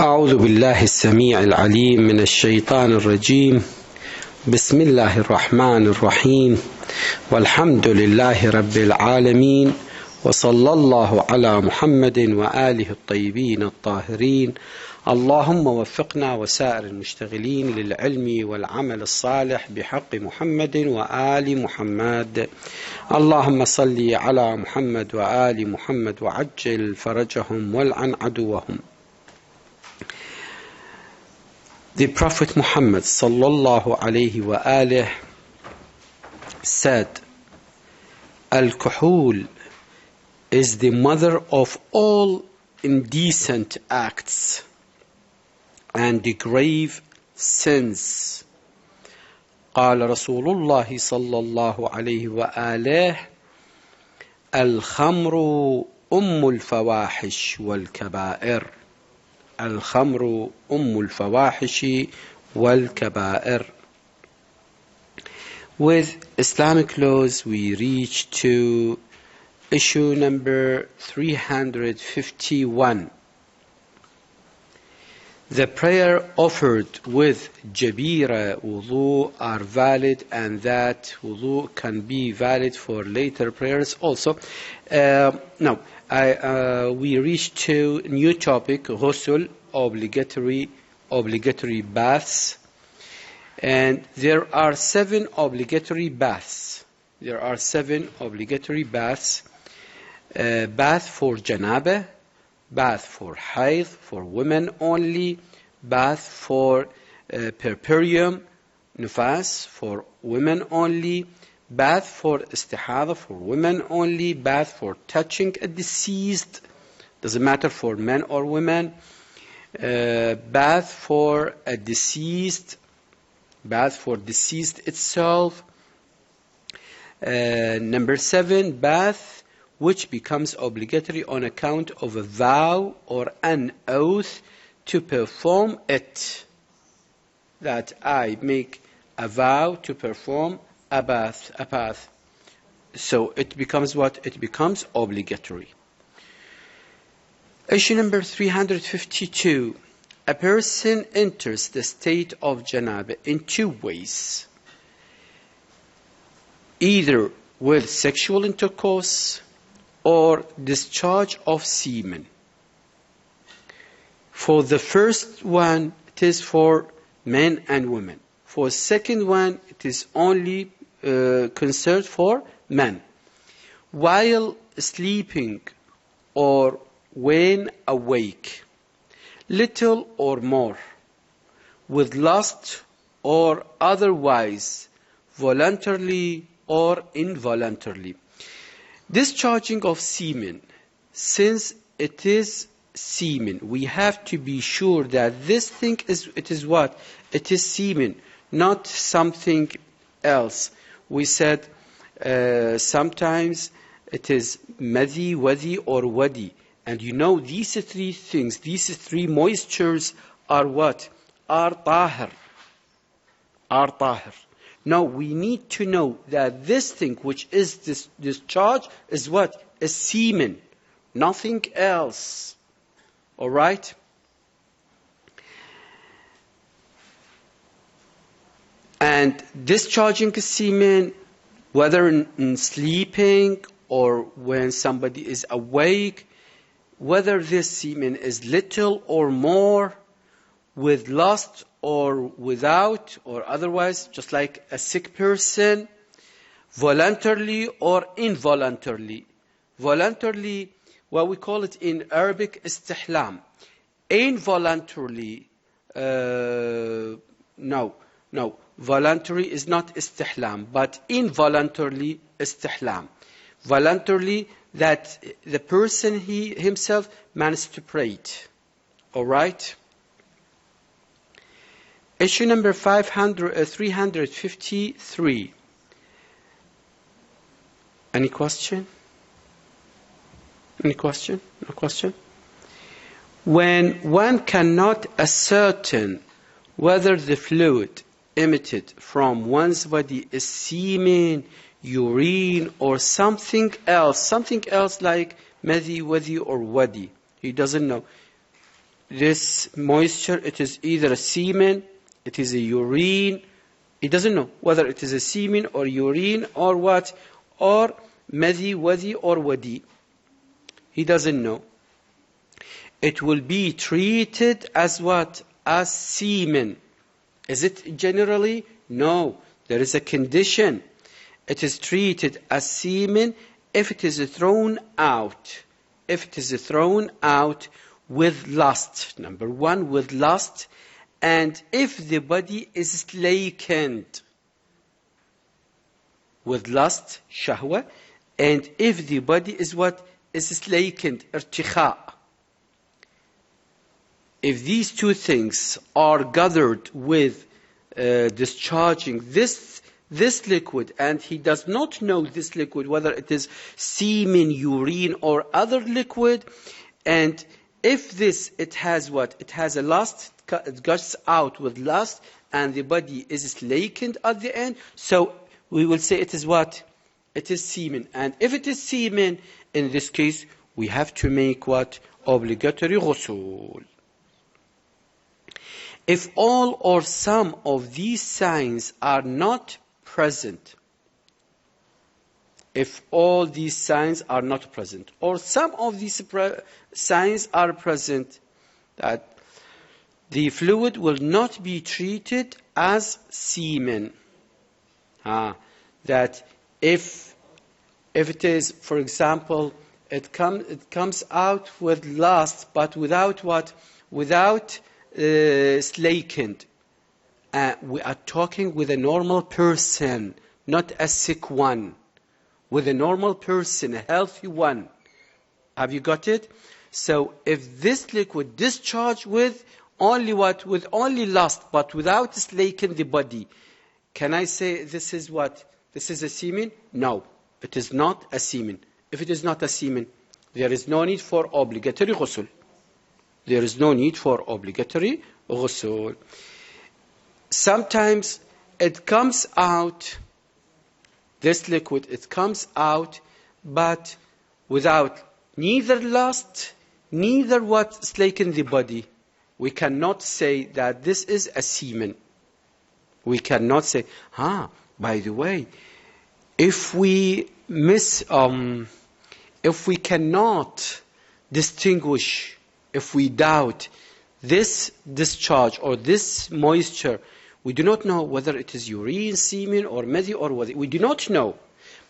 أعوذ بالله السميع العليم من الشيطان الرجيم. بسم الله الرحمن الرحيم، والحمد لله رب العالمين، وصلى الله على محمد وآله الطيبين الطاهرين. اللهم وفقنا وسائر المشتغلين للعلم والعمل الصالح بحق محمد وآل محمد. اللهم صل على محمد وآل محمد وعجل فرجهم والعن عدوهم. The Prophet Muhammad sallallahu alayhi wa alihi said, Alcohol is the mother of all indecent acts and the grave sins. قال رسول الله صلى الله عليه وآله الخمر الفواحش والكبائر. الخمر الفواحش والكبائر. With Islamic laws, we reach to issue number 351. The prayer offered with Jabira wudu are valid, and that wudu can be valid for later prayers also. We reach to new topic, ghusl, obligatory baths. And there are 7 obligatory baths. Bath for janaba, bath for hayd, for women only, bath for perperium, nufas, for women only, bath for istihada, for women only, bath for touching a deceased, doesn't matter for men or women, bath for a deceased, bath for deceased itself. Number 7, bath which becomes obligatory on account of a vow or an oath to perform it. That I make a vow to perform a bath. So it becomes what? It becomes obligatory. Issue number 352. A person enters the state of janaba in 2 ways. Either with sexual intercourse or discharge of semen. For the first one, it is for men and women. For the second one, it is only concerned for men. While sleeping or when awake, little or more, with lust or otherwise, voluntarily or involuntarily. Discharging of semen, since it is semen, we have to be sure that this thing is what? It is semen, not something else. We said sometimes it is madhi, wadi or wadi. And you know these 3 things, these 3 moistures are what? Are tahir. Now we need to know that this thing which is this discharge is what? Is semen, nothing else. Alright? And discharging semen, whether in sleeping or when somebody is awake, whether this semen is little or more, with lust or without or otherwise, just like a sick person, voluntarily or involuntarily. Voluntarily, what we call it in Arabic, istihlam. Involuntarily, no. Voluntary is not istihlam, but involuntarily istihlam. Voluntarily, that the person himself managed to pray it. All right? Issue number 353. Any question? Any question? No question? When one cannot ascertain whether the fluid emitted from one's body is semen, urine, or something else like madhi, wadi, or wadi. He doesn't know. this moisture, it is either a semen, it is a urine. He doesn't know whether it is a semen or urine or what, or madhi, wadi or wadi. He doesn't know. It will be treated as what? As semen. Is it generally? No. There is a condition. It is treated as semen if it is thrown out. If it is thrown out with lust. Number one, with lust. And if the body is slackened. With lust, shahwa. And if the body is what? Is slackened, irtikha. If these two things are gathered with discharging this liquid, and he does not know this liquid, whether it is semen, urine, or other liquid, and if this, it has what? It has a lust, it gushs out with lust, and the body is slackened at the end, so we will say it is what? It is semen. And if it is semen, in this case, we have to make what? Obligatory ghusl. If all or some of these signs are not present, if all these signs are not present, or some of these signs are present, that the fluid will not be treated as semen. That if it is, for example, it comes out with lust, but without what? Without slackened. We are talking with a normal person, not a sick one. With a normal person, a healthy one. Have you got it? So if this liquid discharged with only what? With only lust, but without slacking the body, can I say this is what? This is a semen? No, it is not a semen. If it is not a semen, there is no need for obligatory ghusl. There is no need for obligatory ghusl. Sometimes it comes out, this liquid, it comes out, but without neither lust, neither what? Slacken the body. We cannot say that this is a semen. We cannot say, by the way, if we cannot distinguish, if we doubt this discharge or this moisture, we do not know whether it is urine, semen, or madhi, or wadi. We do not know.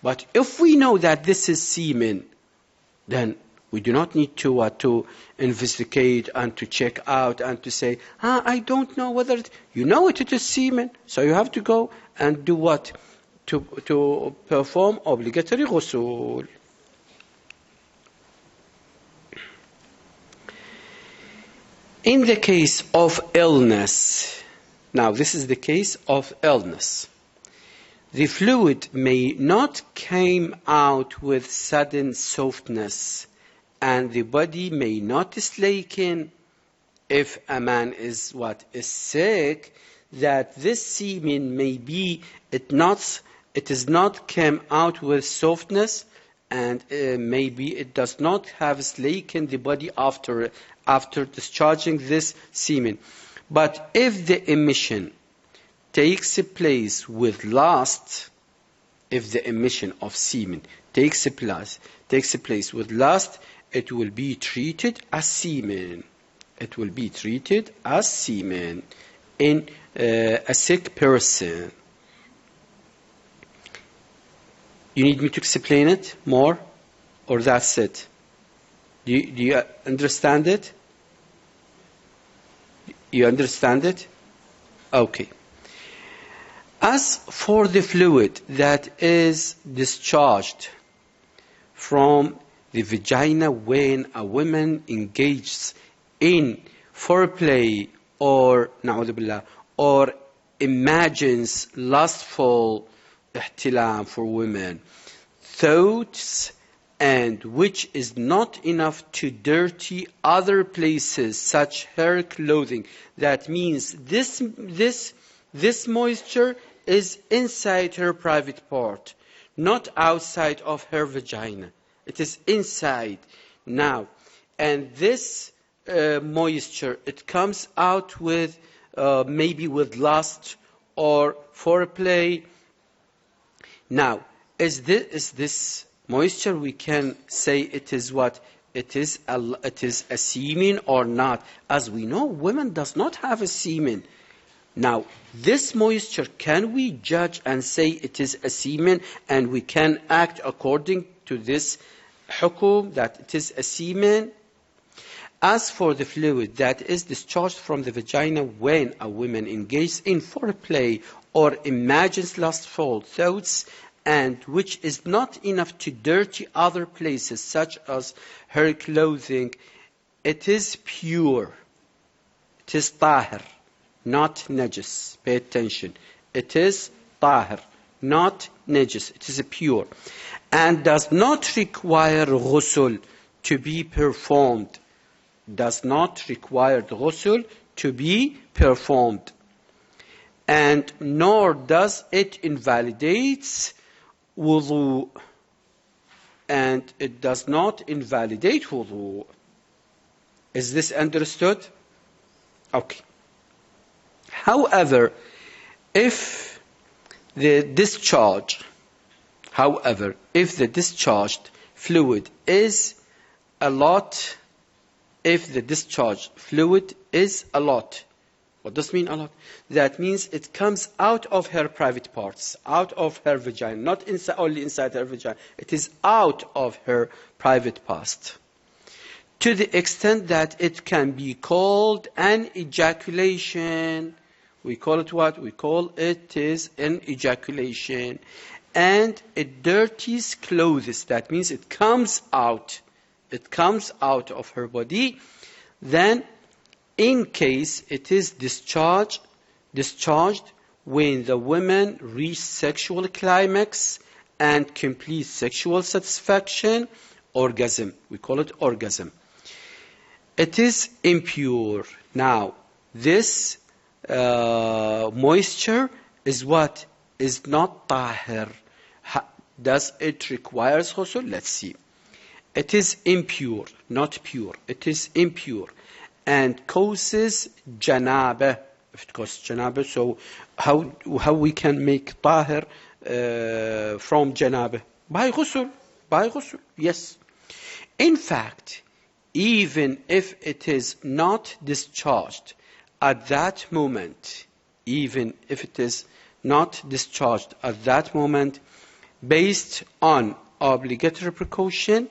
But if we know that this is semen, then we do not need to investigate and to check out and to say, I don't know whether you know it is semen. So you have to go and do what? To perform obligatory ghusl. In the case of illness, now this is the case of illness, the fluid may not come out with sudden softness, and the body may not slacken. If a man is sick, that this semen may be it is not come out with softness, and maybe it does not have slackened the body after discharging this semen. But if the emission takes place with lust, if the emission of semen takes place with lust, it will be treated as semen. It will be treated as semen in a sick person. You need me to explain it more, or that's it? Do you understand it? You understand it? Okay. As for the fluid that is discharged from the vagina when a woman engages in foreplay or imagines lustful ihtilam for women, thoughts, and which is not enough to dirty other places, such her clothing. That means this moisture is inside her private part, not outside of her vagina. It is inside now. And this moisture, it comes out with maybe with lust or foreplay. Now, is this moisture, we can say it is what? It is a semen or not? As we know, women does not have a semen. Now, this moisture, can we judge and say it is a semen, and we can act according to this hukum that it is a semen? As for the fluid that is discharged from the vagina when a woman engages in foreplay or imagines lustful thoughts, and which is not enough to dirty other places such as her clothing, it is pure. It is tahir, not najis. Pay attention. It is tahir, not najis. It is pure. And does not require ghusl to be performed. Does not require the ghusl to be performed. And nor does it invalidate wudu. And it does not invalidate wudu. Is this understood? Okay. However, if the discharged fluid is a lot, what does mean a lot? That means it comes out of her private parts, out of her vagina, not only inside her vagina. It is out of her private parts, to the extent that it can be called an ejaculation. We call it what? We call it is an ejaculation. And it dirties clothes. That means it comes out. It comes out of her body. Then, in case it is discharged when the woman reaches sexual climax and complete sexual satisfaction, orgasm. We call it orgasm. It is impure. Now, this moisture is what? Is not tahir. Does it require ghusl? Let's see. It is impure, not pure. It is impure and causes janabah. If it causes janabah, so how we can make tahir from janabah? By ghusl. By ghusl. Yes. In fact, even if it is not discharged at that moment, based on obligatory precaution,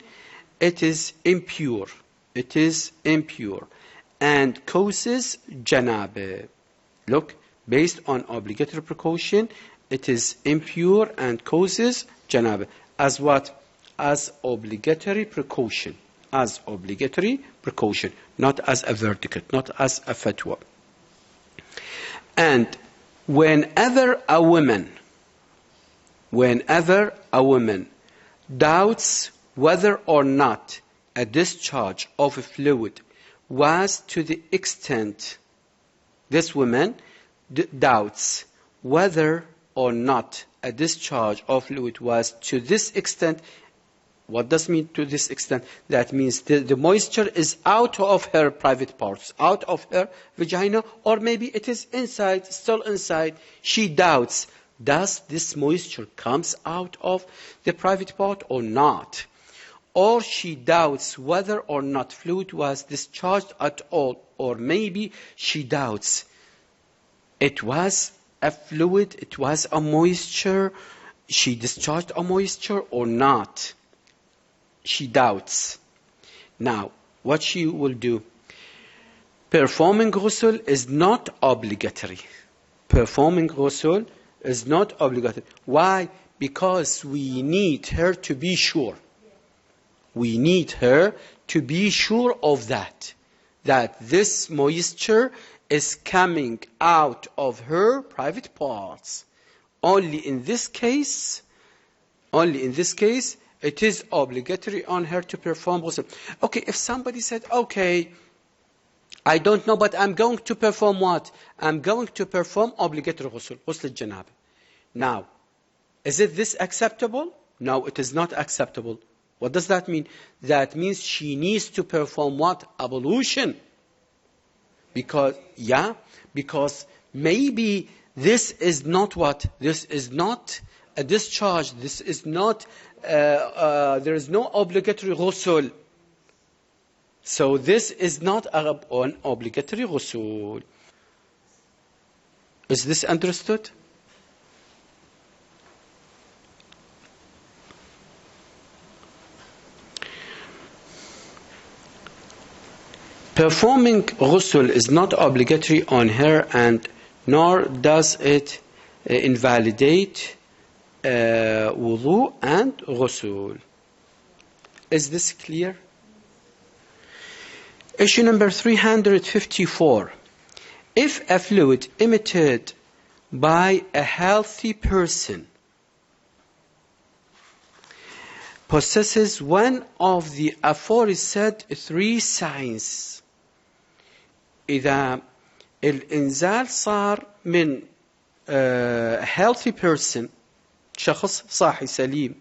it is impure. It is impure and causes janabah. Look, based on obligatory precaution, it is impure and causes janabah. As what? As obligatory precaution. As obligatory precaution, not as a verdict, not as a fatwa. And whenever a woman doubts whether or not a discharge of a fluid was to the extent, this woman doubts whether or not a discharge of fluid was to this extent. What does mean to this extent? That means the moisture is out of her private parts, out of her vagina, or maybe it is inside, still inside. She doubts, does this moisture comes out of the private part or not? Or she doubts whether or not fluid was discharged at all, or maybe she doubts it was a fluid, it was a moisture, she discharged a moisture or not. She doubts. Now, what she will do? Performing ghusl is not obligatory. Performing ghusl is not obligatory. Why? Because we need her to be sure. We need her to be sure of that this moisture is coming out of her private parts. Only in this case, it is obligatory on her to perform ghusl. Okay, if somebody said, okay, I don't know, but I'm going to perform what? I'm going to perform obligatory ghusl, ghusl al-janabah. Now, is it this acceptable? No, it is not acceptable. What does that mean? That means she needs to perform what? Ablution. Because maybe this is not what? This is not a discharge. This is not, there is no obligatory ghusl. So this is not an obligatory ghusl. Is this understood? Performing ghusl is not obligatory on her, and nor does it invalidate wudu and ghusl. Is this clear? Issue number 354. If a fluid emitted by a healthy person possesses one of the aforesaid three signs, إذا الإنزال صار من healthy person، شخص صاحي سليم،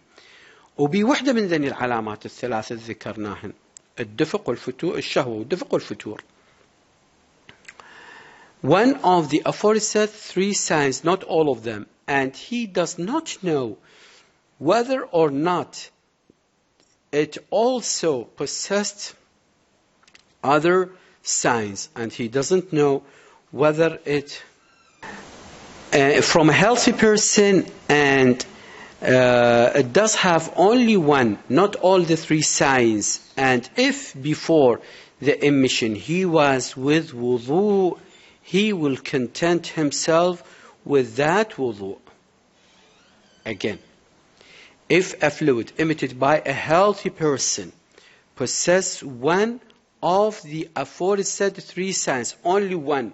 وبوحدة من ذني العلامات الثلاثة ذكرناهن، الدفق والفتور، الشهوة والدفق والفتور. One of the aforesaid three signs, not all of them, and he does not know whether or not it also possessed other signs, and he doesn't know whether it from a healthy person, and it does have only one, not all the three signs, and if before the emission he was with wudu, he will content himself with that wudu. Again, if a fluid emitted by a healthy person possesses one of the aforesaid three signs, only one,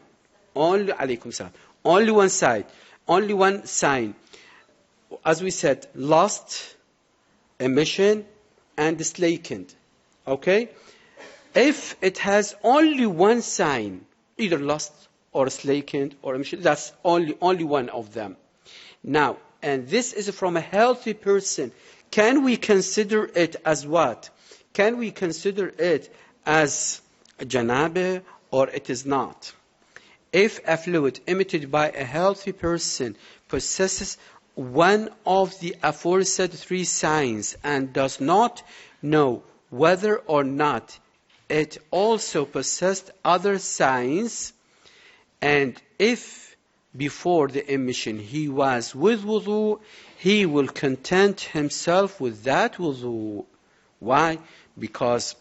only one side, only one sign, as we said, lust, emission, and slackened. Okay? If it has only one sign, either lust or slackened or emission, that's only one of them. Now, and this is from a healthy person, can we consider it as what? Can we consider it as a janabah, or it is not? If a fluid emitted by a healthy person possesses one of the aforesaid three signs and does not know whether or not it also possessed other signs, and if before the emission he was with wudu, he will content himself with that wudu. Why? Because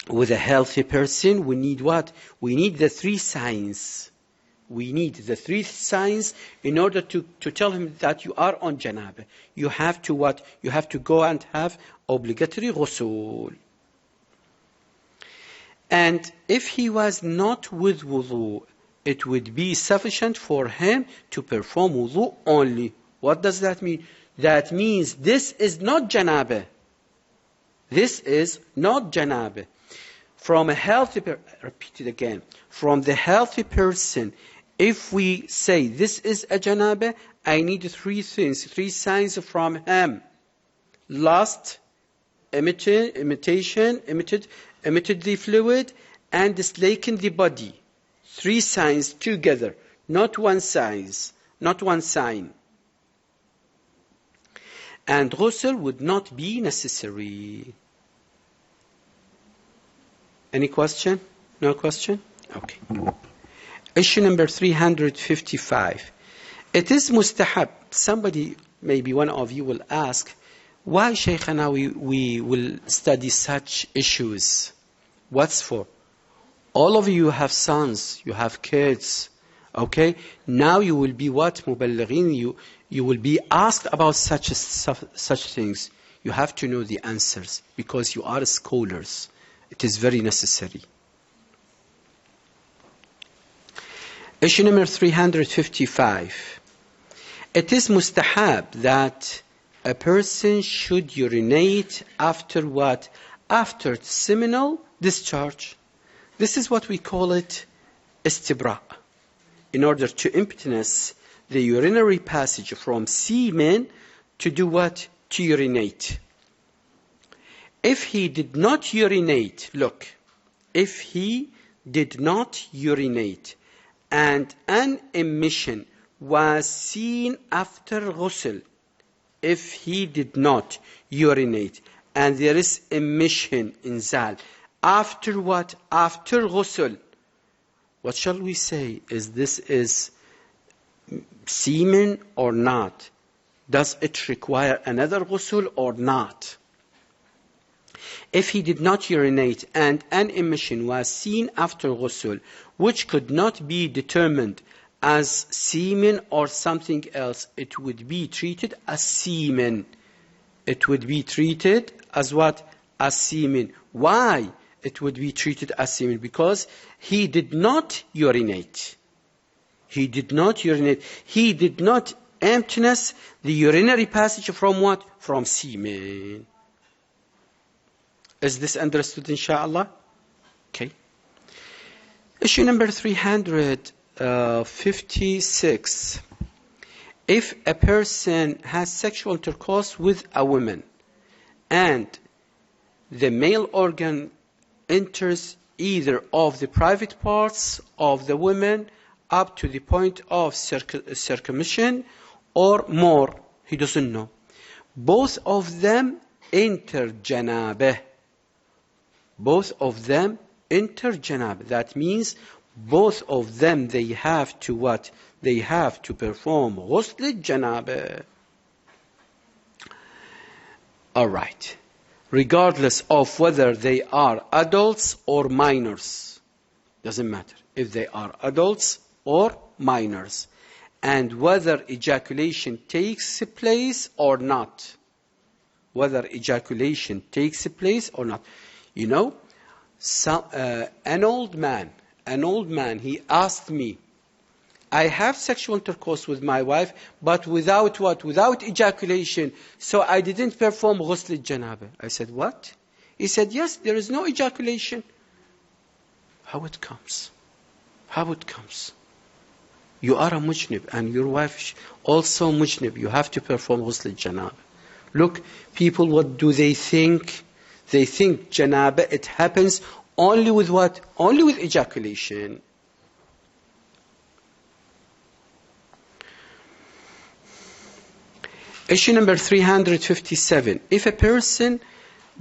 with a healthy person, we need what? We need the three signs. We need the three signs in order to tell him that you are on janabah. You have to what? You have to go and have obligatory ghusl. And if he was not with wudu, it would be sufficient for him to perform wudu only. What does that mean? That means this is not janabah. This is not janabah. From a healthy person, repeat it again, from the healthy person, if we say this is a janabah, I need three things, three signs from him. Lust, emitted the fluid, and slackened the body. Three signs together, not one size, not one sign. And ghusl would not be necessary. Any question? No question? Okay. Issue number 355. It is mustahab. Somebody, maybe one of you will ask, why, Shaykhana, we will study such issues? What's for? All of you have sons, you have kids, okay? Now you will be what? Muballighin, you will be asked about such things. You have to know the answers because you are scholars. It is very necessary. Issue number 355. It is mustahab that a person should urinate after what? After seminal discharge. This is what we call it istibra. In order to emptiness the urinary passage from semen to do what? To urinate. If he did not urinate, look, if he did not urinate and an emission was seen after ghusl, if he did not urinate and there is emission in zal, after what? After ghusl. What shall we say? Is this is semen or not? Does it require another ghusl or not? If he did not urinate and an emission was seen after ghusl, which could not be determined as semen or something else, it would be treated as semen. It would be treated as what? As semen. Why it would be treated as semen? Because he did not urinate. He did not urinate. He did not emptiness the urinary passage from what? From semen. Is this understood, inshallah? Okay. Issue number 356. If a person has sexual intercourse with a woman and the male organ enters either of the private parts of the woman up to the point of circumcision or more, he doesn't know. Both of them enter janabah. Both of them enter janabah. That means both of them, they have to what? They have to perform ghusl janabah. All right. Regardless of whether they are adults or minors. Doesn't matter if they are adults or minors. And whether ejaculation takes place or not. Whether ejaculation takes place or not. You know, an old man, he asked me, I have sexual intercourse with my wife, but without what? Without ejaculation. So I didn't perform ghusl janabah. I said, what? He said, yes, there is no ejaculation. How it comes? How it comes? You are a mujnib and your wife also mujnib. You have to perform ghusl janabah. Look, people, what do they think? They think janabah, it happens only with what? Only with ejaculation. Issue number 357. If a person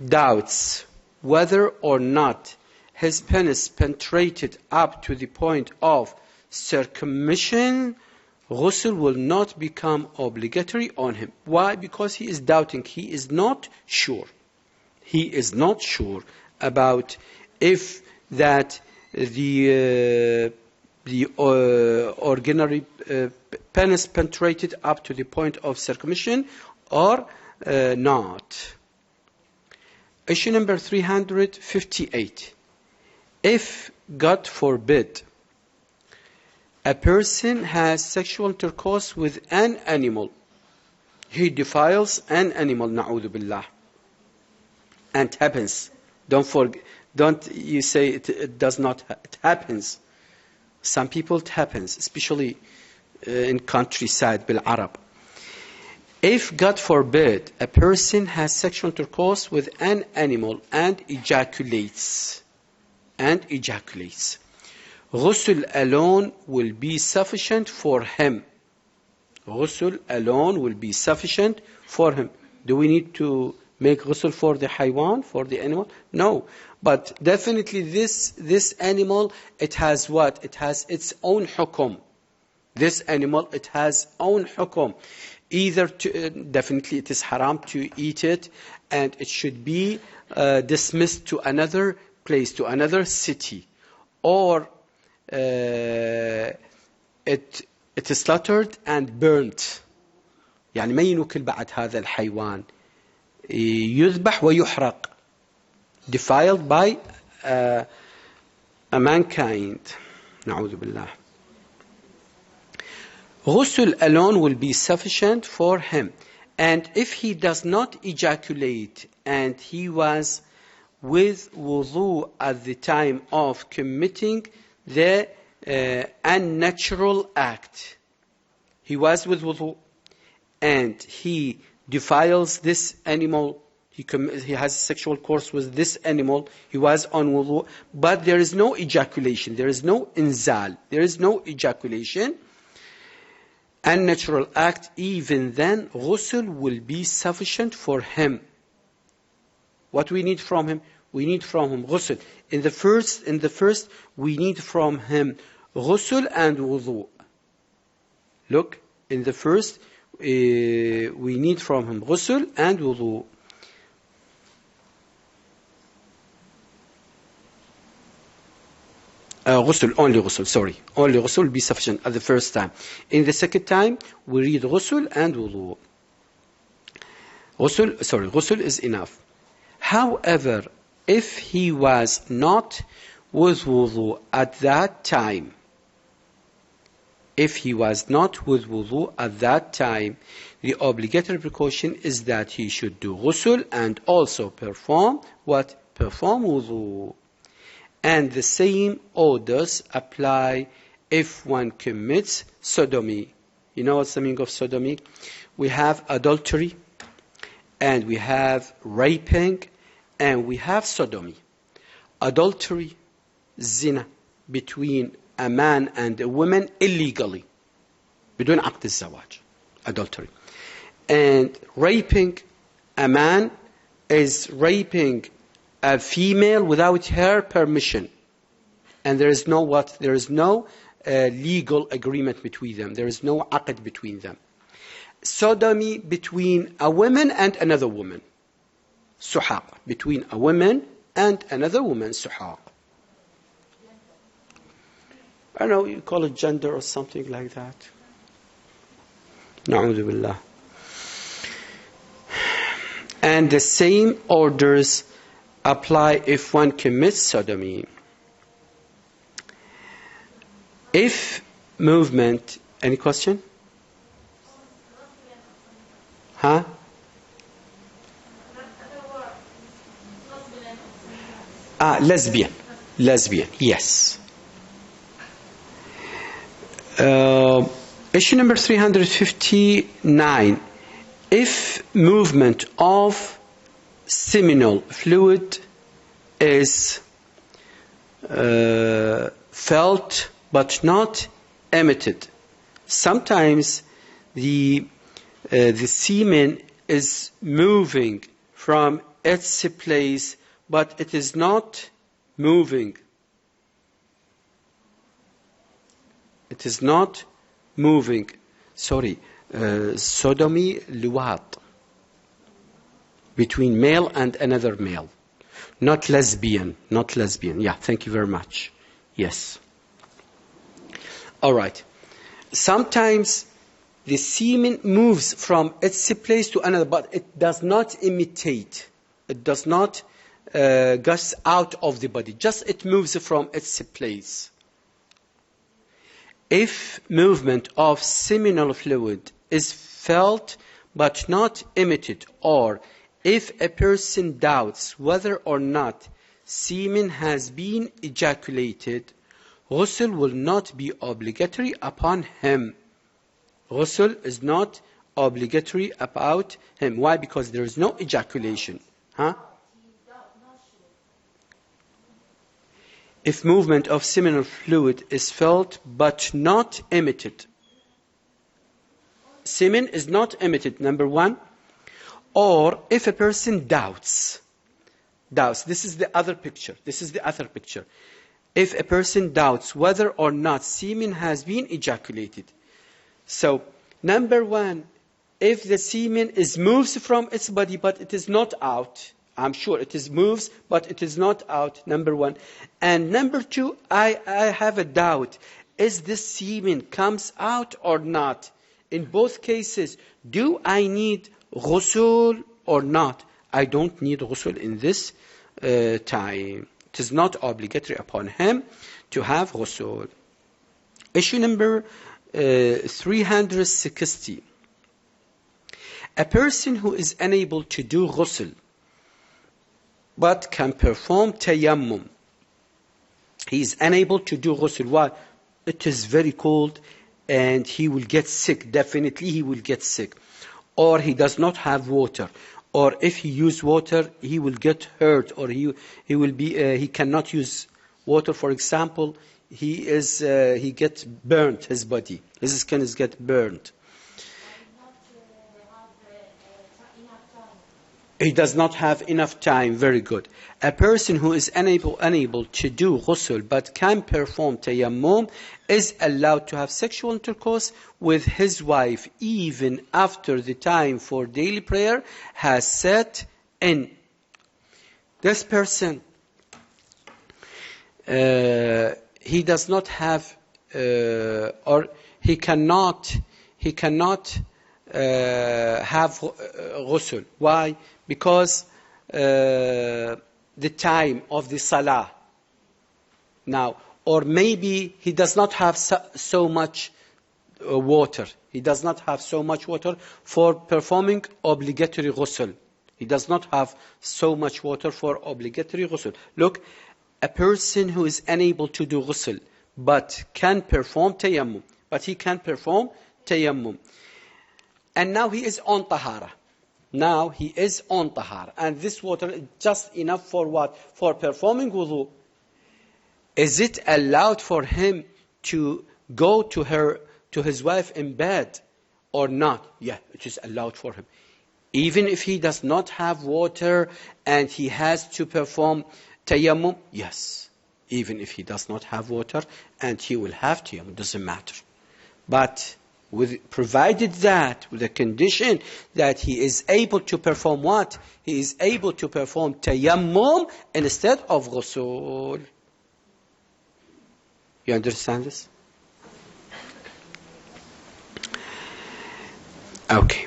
doubts whether or not his penis penetrated up to the point of circumcision, ghusl will not become obligatory on him. Why? Because he is doubting. He is not sure. He is not sure about if that the ordinary penis penetrated up to the point of circumcision or not. Issue number 358. If, God forbid, a person has sexual intercourse with an animal, he defiles an animal, na'udhu billah, and happens. Don't you say it does not. It happens. Some people it happens, especially in countryside, bil Arab. If, God forbid, a person has sexual intercourse with an animal and ejaculates, ghusl alone will be sufficient for him. Ghusl alone will be sufficient for him. Do we need to make ghusl for the haywan, for the animal? No. But definitely this animal, it has what? It has its own hukum. This animal, it has own hukum. Either definitely it is haram to eat it, and it should be dismissed to another place, to another city, or it is slaughtered and burnt. يعني ما ينوكل بعد هذا الحيوان. يذبح ويحرق. Defiled by a mankind. نعوذ بالله. Ghusl alone will be sufficient for him. And if he does not ejaculate and he was with wudu at the time of committing the unnatural act, he was with wudu and he defiles this animal He has sexual course with this animal. He was on wudu, but there is no ejaculation. There is no inzal. There is no ejaculation. Unnatural act. Even then, ghusl will be sufficient for him. What we need from him? We need from him ghusl. In the first, we need from him ghusl and wudu. Look, in the first, we need from him ghusl and wudu. Only ghusl, sorry. Only ghusl will be sufficient at the first time. In the second time, we read ghusl and wudu. Ghusl is enough. However, if he was not with wudu at that time, the obligatory precaution is that he should do ghusl and also perform what? Perform wudu. And the same orders apply if one commits sodomy. You know what's the meaning of sodomy? We have adultery, and we have raping, and we have sodomy. Adultery, zina, between a man and a woman illegally. بدون عقد الزواج. Adultery. And raping, a man is raping a female without her permission. And there is no what? There is no legal agreement between them. There is no aqd between them. Sodomy between a woman and another woman. Suhaq. Between a woman and another woman. Suhaq. I don't know, you call it gender or something like that. Na'udhu billah. And the same orders apply if one commits sodomy. If movement, any question? Huh? Lesbian, yes. Issue number 359. If movement of seminal fluid is felt but not emitted. Sometimes the semen is moving from its place, but it is not moving. It is not moving. Sorry, sodomy, liwat. Between male and another male. Not lesbian. Yeah, thank you very much. Yes. All right. Sometimes the semen moves from its place to another, but it does not imitate. It does not gush out of the body. Just it moves from its place. If movement of seminal fluid is felt but not emitted, or if a person doubts whether or not semen has been ejaculated, ghusl will not be obligatory upon him. Ghusl is not obligatory about him. Why? Because there is no ejaculation. If movement of seminal fluid is felt but not emitted. Semen is not emitted, number one. Or if a person doubts. This is the other picture. If a person doubts whether or not semen has been ejaculated. So, number one, if the semen moves from its body but it is not out. I'm sure it moves, but it is not out, number one. And number two, I have a doubt. Is this semen comes out or not? In both cases, do I need ghusl or not? I don't need ghusl in this time. It is not obligatory upon him to have ghusl. Issue number 360. A person who is unable to do ghusl but can perform tayammum. He is unable to do ghusl. Why? It is very cold and he will get sick. Definitely he will get sick. Or he does not have water. or if he use water, he will get hurt, or he will be he cannot use water. For example, he gets burnt, his body, his skin is get burnt. He does not have enough time. Very good. A person who is unable to do ghusl but can perform tayammum is allowed to have sexual intercourse with his wife even after the time for daily prayer has set in. This person, he does not have, or he cannot have ghusl. Why? Because the time of the salah now, or maybe he does not have so much water. He does not have so much water for performing obligatory ghusl. He does not have so much water for obligatory ghusl. Look, a person who is unable to do ghusl but can perform tayammum. And now he is on tahara. And this water is just enough for what? For performing wudu. Is it allowed for him to go to his wife in bed or not? Yeah, it is allowed for him. Even if he does not have water and he has to perform tayammum, yes. Even if he does not have water and he will have tayammum, doesn't matter. But provided that, with the condition that he is able to perform what? He is able to perform tayammum instead of ghusl. You understand this? Okay.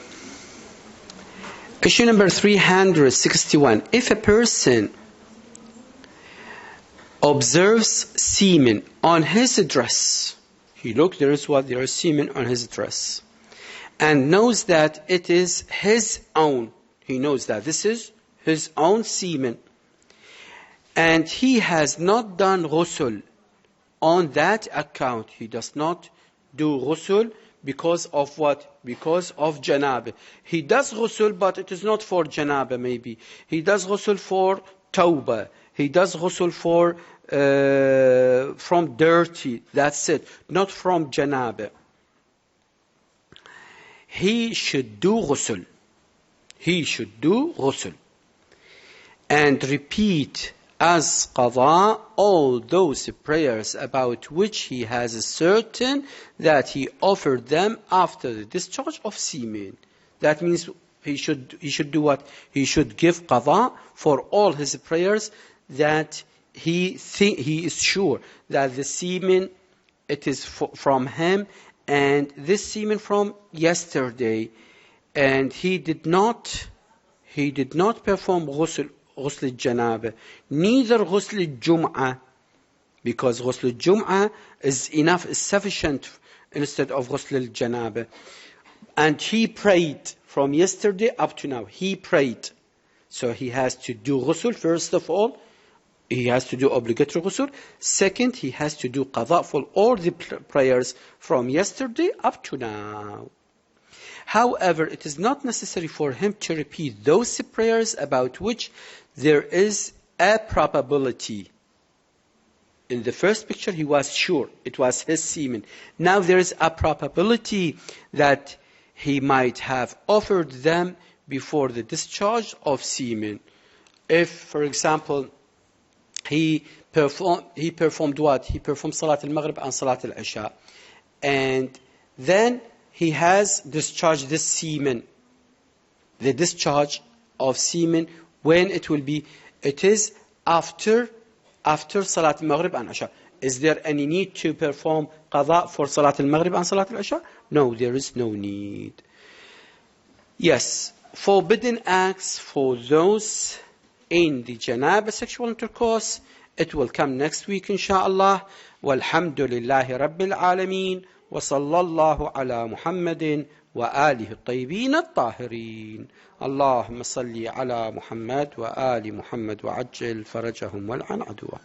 Issue number 361. If a person observes semen on his dress, he looked, there is semen on his dress, and knows that it is his own. He knows that this is his own semen, and he has not done ghusl on that account. He does not do ghusl because of what? Because of janaba. He does ghusl, but it is not for janaba maybe. He does ghusl for tawbah. He does ghusl for from dirty, that's it, not from janaba. He should do ghusl. And repeat as qada all those prayers about which he has certain that he offered them after the discharge of semen. That means he should do what? He should give qada for all his prayers that he is sure that the semen, it is from him, and this semen from yesterday, and he did not perform ghusl al-janaba, neither ghusl al-jum'ah, because ghusl al-jum'ah is enough, is sufficient instead of ghusl al-janaba. And he prayed from yesterday up to now. He prayed, so he has to do ghusl first of all. He has to do obligatory ghusl. Second, he has to do qada for all the prayers from yesterday up to now. However, it is not necessary for him to repeat those prayers about which there is a probability. In the first picture, he was sure it was his semen. Now there is a probability that he might have offered them before the discharge of semen. If, for example, he performed what? He performed Salat al-Maghrib and Salat al-Isha. And then he has discharged this semen. The discharge of semen, when it will be? It is after Salat al-Maghrib and Isha. Is there any need to perform qada for Salat al-Maghrib and Salat al-Isha? No, there is no need. Yes, forbidden acts for those in the janaba sexual intercourse, it will come next week inshallah. Walhamdulillahi Rabbil Alameen, wa sallallahu ala Muhammadin wa alihi at-tayyibin at-tahirin. Allahumma salli ala Muhammad wa ali Muhammad wa ajil farajahum wal an adwa.